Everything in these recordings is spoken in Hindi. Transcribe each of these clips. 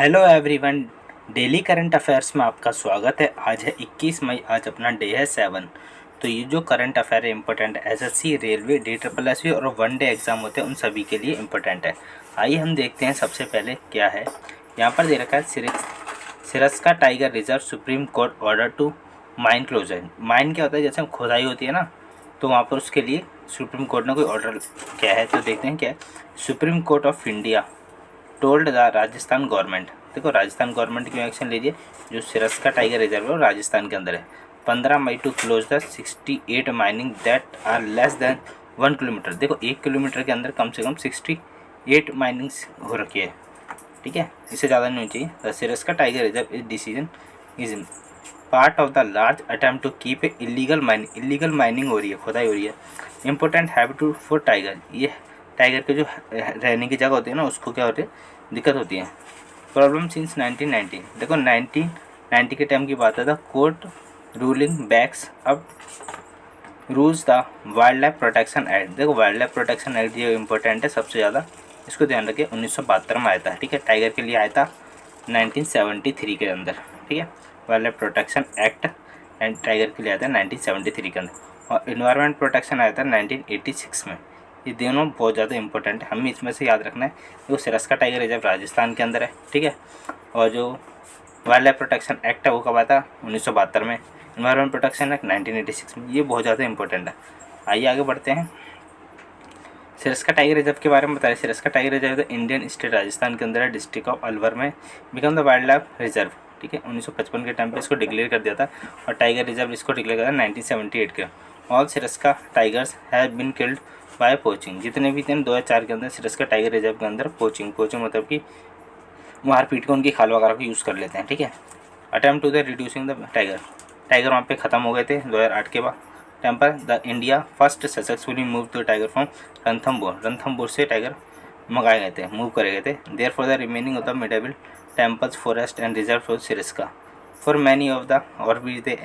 Hello everyone. Daily current affairs में आपका स्वागत है। आज है 21 मई। आज अपना डे है 7। तो ये जो करंट अफेयर है इंपॉर्टेंट है, एसएससी, रेलवे, DSSS और वन डे एग्जाम होते हैं उन सभी के लिए इंपॉर्टेंट है। आइए हम देखते हैं सबसे पहले क्या है। यहाँ पर दे रखा है Sariska tiger reserve supreme court order to mine closure. Mine क्या होता है, जैसे खुदाई होती है ना, तो वहाँ पर उसके लिए सुप्रीम कोर्ट ने कोई ऑर्डर किया है। तो देखते हैं क्या है। Supreme Court of India told the Rajasthan government. देखो राजस्थान गवर्नमेंट क्यों एक्शन ले रही है, जो सिरस्का टाइगर रिजर्व है वो राजस्थान के अंदर है। 15 May to close the 68 mining that are less than 1 kilometre. देखो 1 किलोमीटर के अंदर कम से कम 68 माइनिंग्स हो रखी है, ठीक है, इससे ज़्यादा नहीं होनी चाहिए। The Sariska tiger reserve is decision is part of the large attempt to keep a illegal mining हो रही है, खुदाई हो रही है। इंपॉर्टेंट हैबिट फॉर टाइगर, ये टाइगर के जो रहने की जगह होती है ना, उसको क्या होती है, दिक्कत होती है। Problem since 1990। देखो 1990 के टाइम की बात है। द कोर्ट रूलिंग बैक्स अब rules the wild life protection act. देखो वाइल्ड लाइफ प्रोटेक्शन एक्ट ये इंपॉर्टेंट है सबसे ज़्यादा, इसको ध्यान रखिए। 1972 में आया था, ठीक है, टाइगर के लिए आया था 1973 के अंदर, ठीक है। Wild life protection act and tiger के लिए आया था 1973 के अंदर। और इन्वायरमेंट प्रोटेक्शन आया था 1986 में। ये दोनों बहुत ज़्यादा इंपॉर्टेंट है, हमें इसमें से याद रखना है। जो सिरस्का टाइगर रिजर्व राजस्थान के अंदर है, ठीक है, और जो वाइल्ड लाइफ प्रोटेक्शन एक्ट है वो कब आया था 1972 में। इन्वायरमेंट प्रोटेक्शन एक्ट 1986 में। ये बहुत ज़्यादा इंपॉर्टेंट है। आइए आगे बढ़ते हैं। सिरस्का टाइगर रिजर्व के बारे में बताया। Sariska tiger reserve Indian state Rajasthan के अंदर है, डिस्ट्रिक्ट ऑफ अलवर में। Become the wild life reserve, ठीक है, 1955 के टाइम पे इसको डिक्लेयर कर दिया था। और टाइगर रिजर्व इसको डिक्लेयर किया था 1978 के। All Sariska tigers have been killed by poaching. जितने भी थे 2004 के अंदर सिरस्का टाइगर रिजर्व के अंदर पोचिंग मतलब कि मार पीट के उनकी खाल वगैरह को यूज़ कर लेते हैं, ठीक है। Attempt to the reducing the tiger वहाँ पे ख़त्म हो गए थे 2008 के बाद टाइम पर। The India first successfully move the tiger from Ranthambore से टाइगर मंगाए गए थे, मूव करे गए थे। There for the remaining of the मिडेबल temples forest and reserve for Sariska for many of the और भी द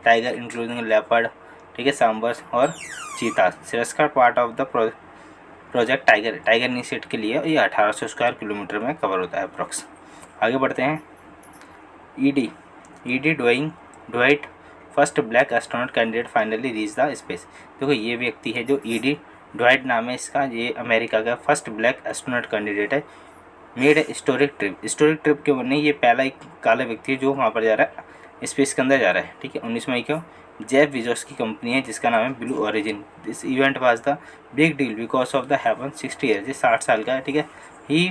टाइगर इंक्लूडिंग लेपर्ड, ठीक है, सांबर्स और चीता। Sariska part of the project tiger initiate के लिए ये 1800 स्क्वायर किलोमीटर में कवर होता है अप्रॉक्स। आगे बढ़ते हैं। ED do it first black astronaut candidate finally reach the space. देखो ये व्यक्ति है जो ईडी डोइट नाम है इसका, ये अमेरिका का फर्स्ट ब्लैक एस्ट्रोनॉट कैंडिडेट है। मेड ए हिस्टोरिक ट्रिप के बनने ये पहला एक काला व्यक्ति है जो वहाँ पर जा रहा है, स्पेस के अंदर जा रहा है, ठीक है। 19 मई को जेफ बेजोस की कंपनी है जिसका नाम है Blue origin. This event was the big deal because of the happen 60 year, ये 60 साल का है, ठीक है। He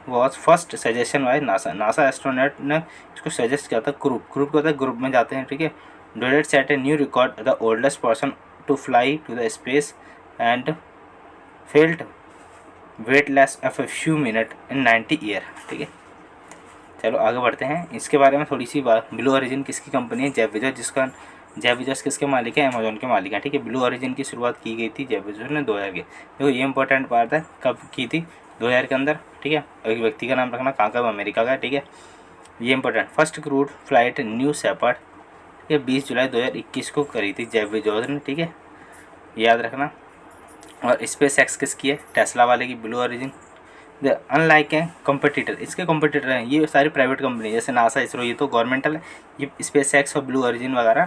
was first suggestion by NASA astronaut ने इसको सजेस्ट किया था। ग्रुप को ग्रुप में जाते हैं, ठीक है। Donate set a new record the oldest person to fly to the space and felt weightless of a few minute in 90 year, ठीक है। चलो आगे बढ़ते हैं। इसके बारे में थोड़ी सी बात। ब्लू ओरिजिन किसकी कंपनी है? जेफ बेजोस, जिसका जेफ बेजोस किसके मालिक है? अमेजोन के मालिक हैं, ठीक है। ब्लू ओरिजिन की शुरुआत की गई थी जेफ बेजोस ने 2000 के। देखो ये इंपॉर्टेंट बात है, कब की थी? 2000 के अंदर, ठीक है। एक व्यक्ति का नाम रखना, कहाँ का? अमेरिका का, ठीक है। ये important. First crude flight New Shepard, ठीक है, 20 जुलाई 2021 को करी थी जेफ बेजोस ने, ठीक है, याद रखना। और स्पेस एक्स किसकी है? टेस्ला वाले की, ब्लू ओरिजिन। अनलाइक है कंपटीटर, इसके कंपटीटर हैं ये सारी प्राइवेट कंपनी, जैसे नासा, इसरो, ये तो गवर्नमेंटल है। ये स्पेस एक्स और ब्लू ओरिजिन वगैरह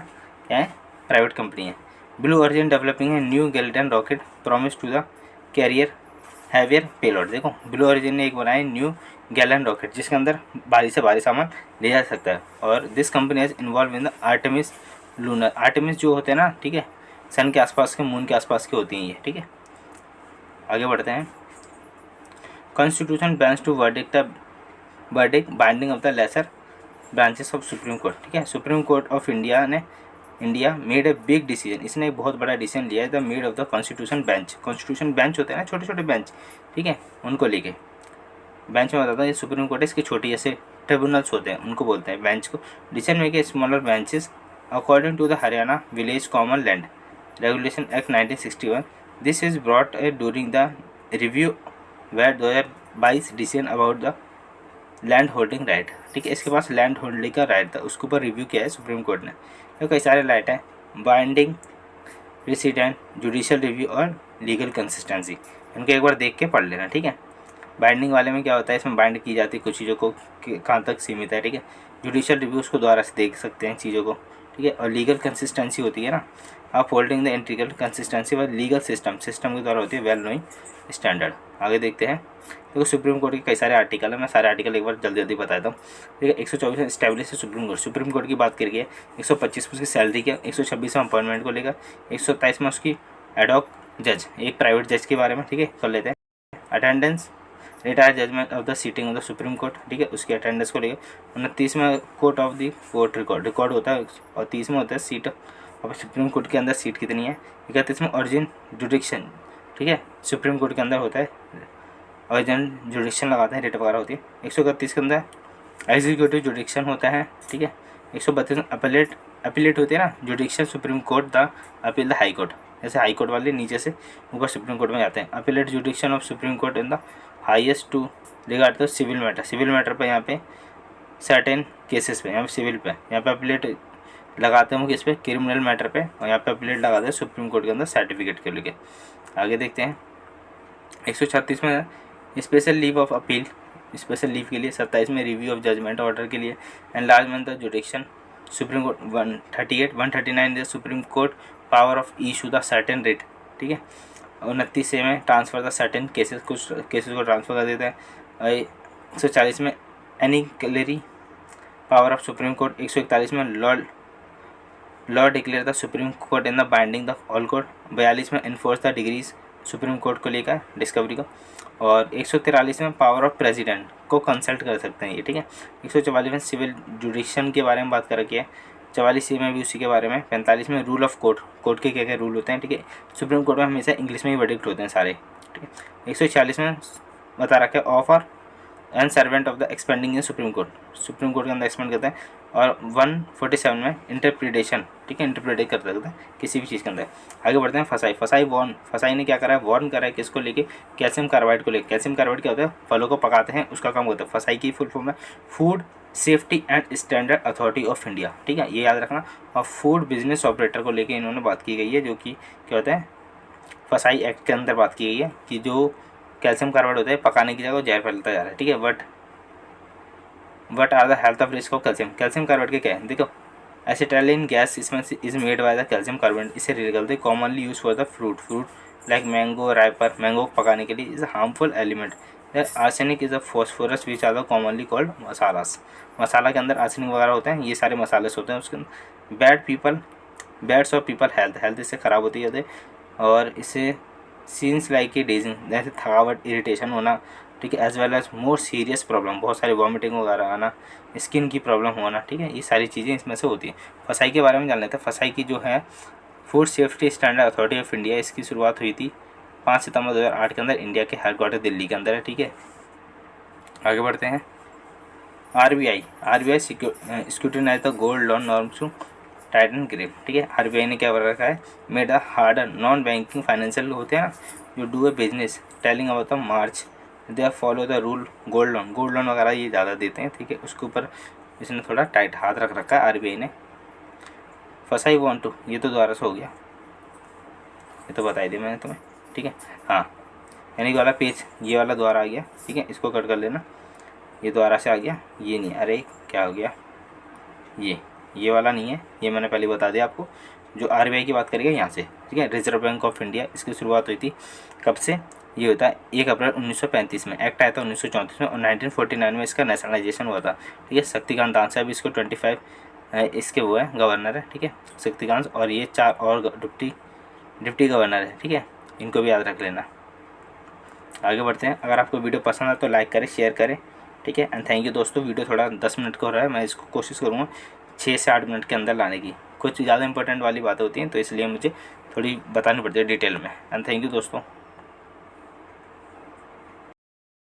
क्या है? प्राइवेट कंपनी है। ब्लू ओरिजिन डेवलपिंग है new Glenn rocket promise to the carrier heavier payload. देखो ब्लू ओरिजिन ने एक बनाया न्यू गैलन रॉकेट जिसके अंदर भारी से भारी सामान ले जा सकता है। और this company is involve in the Artemis lunar. Artemis जो होते हैं ना, ठीक है, सन के आसपास के, मून के आसपास के होती हैं ये, ठीक है। आगे बढ़ते हैं। Constitution bans to verdict binding of the lesser branches of Supreme Court, ठीक है। Supreme Court of India made a big decision, इसने एक बहुत बड़ा डिसीजन लिया है। The made of the constitution bench होते हैं ना, छोटे छोटे बेंच, ठीक है, उनको लेके। बेंच में बताता है, ये सुप्रीम कोर्ट है, इसके छोटे जैसे ट्रिब्यूनल्स होते हैं उनको बोलते हैं बेंच को। Decision make a smaller benches according to the Haryana village common land regulation act 1961। This is brought a during the review वह 2022 decision about the land holding right, ठीक है। इसके पास लैंड होल्डिंग का राइट था, उसके ऊपर रिव्यू किया है सुप्रीम कोर्ट ने। तो कई सारे राइट हैं, बाइंडिंग, प्रेसिडेंट, जुडिशियल रिव्यू और लीगल कंसिस्टेंसी। इनको एक बार देख के पढ़ लेना, ठीक है। बाइंडिंग वाले में क्या होता है, इसमें बाइंड की जाती है कुछ चीज़ों को, कहाँ तक सीमित है, ठीक है। जुडिशियल रिव्यूज़ को द्वारा से देख सकते हैं चीज़ों को, ठीक है। और लीगल कंसिस्टेंसी होती है ना, आप होल्डिंग द इंटीग्रल कंसिस्टेंसी व लीगल सिस्टम के द्वारा होती है वेल नोइंग स्टैंडर्ड। आगे देखते हैं। देखो सुप्रीम कोर्ट के कई सारे आर्टिकल है, मैं सारे आर्टिकल एक बार जल्दी जल्दी बताता हूँ। ठीक है, 124 में स्टैब्लिश है सुप्रीम कोर्ट की बात करिए, 125 में उसकी सैलरी के, 126 में अपॉइंटमेंट को लेकर, 127 में उसकी एडॉक जज, एक प्राइवेट जज के बारे में, ठीक है, कर लेते हैं। Attendance retire judgement of the sitting of the Supreme Court, ठीक है, उसकी अटेंडेंस को लेकर। 29 में court of the court record होता है, और 30 में होता है सीट अब सुप्रीम कोर्ट के अंदर सीट कितनी है। 31 में ओरिजिन जुडिक्शन, ठीक है, सुप्रीम कोर्ट के अंदर होता है, ओरिजिन जुडिक्शन लगाते हैं, रेट वगैरह होती है। 131 के अंदर एग्जीक्यूटिव जुडिक्शन होता है, ठीक है। 132 में अपीलेट होते हैं ना, jurisdiction Supreme Court the appeal the High Court, जैसे हाई कोर्ट वाले नीचे से ऊपर सुप्रीम कोर्ट में जाते हैं। Appellate jurisdiction of Supreme Court in the highest to regard the civil matter पे यहाँ पे सर्टेन केसेस पे, यहाँ पे सिविल पे, यहाँ पे अपीलेट लगाते हैं वो किस पे, क्रिमिनल मैटर पे, और यहाँ पे अपीलेट लगाते हैं सुप्रीम कोर्ट के अंदर सर्टिफिकेट के लिए। आगे देखते हैं। 136 में special leave of appeal, special leave के लिए। 27 में रिव्यू ऑफ जजमेंट ऑर्डर के लिए। Enlargement the जुडिक्शन Supreme court. 139 the Supreme court power of issue the certain rate, ठीक है। 29 में ट्रांसफर द सर्टेन केसेस, कुछ केसेस को ट्रांसफर कर देते हैं। 140 में एनिक्लरी पावर ऑफ सुप्रीम कोर्ट। 141 में law declare the Supreme Court in the binding the all court. 42 में enforce the degrees supreme court को लेकर डिस्कवरी को। और 143 में पावर ऑफ प्रेसिडेंट को कंसल्ट कर सकते हैं ये, ठीक है। 144 में सिविल जुडिक्शन के बारे में बात कर रखी है। 44 में भी उसी के बारे में। 45 में रूल ऑफ कोर्ट के क्या क्या रूल होते हैं, ठीक है। सुप्रीम कोर्ट में हमेशा इंग्लिश में ही वर्डिक्ट होते हैं सारे, ठीक है। 146 में बता रखा है ऑफ और and servant of the expanding in supreme court के अंदर एक्सपेंड करते हैं। और 147 में इंटरप्रिटेशन, ठीक है, इंटरप्रिटेट कर सकते हैं किसी भी चीज़ के अंदर। आगे बढ़ते हैं। फसाई ने क्या करा है, वार्न करा है किसको लेके, कैल्शियम कार्बाइड को लेकर। कैल्शियम कार्बाइड क्या होता है, फलों को पकाते हैं, उसका काम होता है। फसाई की फुल फॉर्म है food safety and standard authority of India, ठीक है, ये याद रखना। और फूड बिजनेस ऑपरेटर को लेकर इन्होंने बात की गई है, जो कि क्या होता है, फसाई एक्ट के अंदर बात की गई है कि जो कैल्शियम कार्बाइड होता है पकाने की जगह जहर फैलता जा रहा है, ठीक है। What are the health of risk of calcium carbide के क्या है, देखो, एसिटाइलिन गैस इसमें is made by the calcium carbide, इसे निकलते commonly use for the fruit like mango riper, mango पकाने के लिए। Is harmful element. Arsenic is a phosphorus which are the commonly called masalas. Masala के अंदर आर्सेनिक वगैरह होते हैं, ये सारे मसाले होते हैं उसके अंदर। बैड्स ऑफ पीपल हेल्थ इससे ख़राब होती है, और इससे सीन्स लाइक ए डेजिंग, जैसे थकावट, इरिटेशन होना, ठीक है, as well as more serious problem, बहुत सारी वॉमिटिंग वगैरह आना, स्किन की प्रॉब्लम होना, ठीक है, ये सारी चीज़ें इसमें से होती हैं। फसाई के बारे में जान लेते हैं। फसाई की जो है food safety standard authority of India, इसकी शुरुआत हुई थी 5 सितंबर 2008 के अंदर, इंडिया के हेडक्वार्टर दिल्ली के अंदर है, ठीक है। आगे बढ़ते हैं। RBI scrutinise the gold loan norms to tighten grip, ठीक है। आरबीआई ने क्या कर रखा है, made a harder non banking financial होते हैं ना, जो do a business telling about the March they follow the rule. Gold loan वगैरह ये ज़्यादा देते हैं, ठीक है, उसके ऊपर इसने थोड़ा टाइट हाथ रख रखा है आरबीआई ने। फसाई वांट टू, ये तो दोबारा से हो गया, ये तो बता दिया मैंने तुम्हें, ठीक है। हाँ, यानी कि वाला पेज ये वाला दोबारा आ गया, ठीक है, इसको कट कर लेना, ये दोबारा से आ गया, ये नहीं, अरे क्या हो गया, ये वाला नहीं है, ये मैंने पहले बता दिया आपको। जो आरबीआई की बात करेंगे यहाँ से, ठीक है, रिजर्व बैंक ऑफ इंडिया, इसकी शुरुआत हुई थी कब से, ये होता है 1 अप्रैल 1935 में, एक्ट आया था 1934 में, और 1949 में इसका नेशनलाइजेशन हुआ था, ठीक है। शक्तिकांत दास साहब इसको 25 इसके वो है गवर्नर है, ठीक है, शक्तिकांत, और ये 4 और डिप्टी गवर्नर है, ठीक है, इनको भी याद रख लेना। आगे बढ़ते हैं। अगर आपको वीडियो पसंद आए तो लाइक करें, शेयर करें, ठीक है, एंड थैंक यू दोस्तों। वीडियो थोड़ा 10 मिनट का हो रहा है, मैं इसको कोशिश करूँगा 6 से 8 मिनट के अंदर लाने की। कुछ ज़्यादा इंपॉर्टेंट वाली बातें होती हैं तो इसलिए मुझे थोड़ी बतानी पड़ती है डिटेल में। एंड थैंक यू दोस्तों।